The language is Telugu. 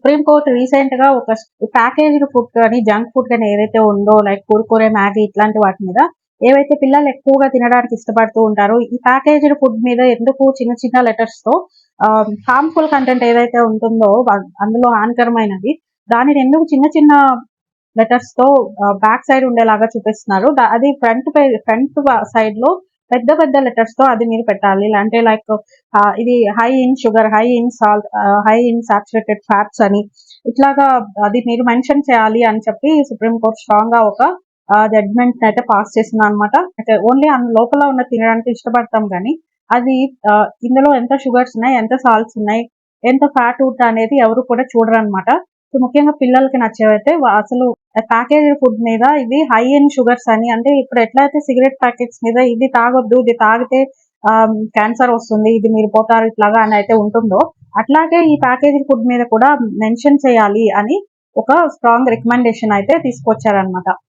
సుప్రీం కోర్ట్ రీసెంట్ గా ఒక ప్యాకేజ్డ్ ఫుడ్ కానీ జంక్ ఫుడ్ కానీ ఏదైతే ఉందో లైక్ కుర్కురే, మ్యాగీ ఇట్లాంటి వాటి మీద ఏవైతే పిల్లలు ఎక్కువగా తినడానికి ఇష్టపడుతూ ఉంటారో ఈ ప్యాకేజ్డ్ ఫుడ్ మీద ఎందుకు చిన్న చిన్న లెటర్స్ తో హార్మ్ఫుల్ కంటెంట్ ఏదైతే ఉంటుందో అందులో హానికరమైనది దానిని ఎందుకు చిన్న చిన్న లెటర్స్ తో బ్యాక్ సైడ్ ఉండేలాగా చూపిస్తున్నారు. అది ఫ్రంట్ సైడ్ లో పెద్ద పెద్ద లెటర్స్ తో అది మీరు పెట్టాలి. అంటే లైక్ ఇది high in sugar, high in salt, high in saturated fats అని ఇట్లాగా అది మీరు మెన్షన్ చేయాలి అని చెప్పి సుప్రీం కోర్ట్ స్ట్రాంగ్ గా ఒక జడ్జ్మెంట్ అయితే పాస్ చేసింది అనమాట. అయితే ఓన్లీ లోపల ఉన్న తినడానికి ఇష్టపడతాం కానీ అది ఇందులో ఎంత షుగర్స్ ఉన్నాయి, ఎంత సాల్ట్స్ ఉన్నాయి, ఎంత ఫ్యాట్ ఉంటుంది అనేది ఎవరు కూడా చూడరు అనమాట. సో ముఖ్యంగా పిల్లలకి నచ్చేవైతే అసలు ప్యాకేజ్ ఫుడ్ మీద ఇది హై ఇన్ షుగర్స్ అని, అంటే ఇప్పుడు ఎట్లయితే సిగరెట్ ప్యాకెట్స్ మీద ఇది తాగొద్దు, ఇది తాగితే క్యాన్సర్ వస్తుంది, ఇది మీరు పోతారు ఇట్లాగా అని అయితే ఉంటుందో అట్లాగే ఈ ప్యాకేజ్ ఫుడ్ మీద కూడా మెన్షన్ చేయాలి అని ఒక స్ట్రాంగ్ రికమెండేషన్ అయితే తీసుకొచ్చారనమాట.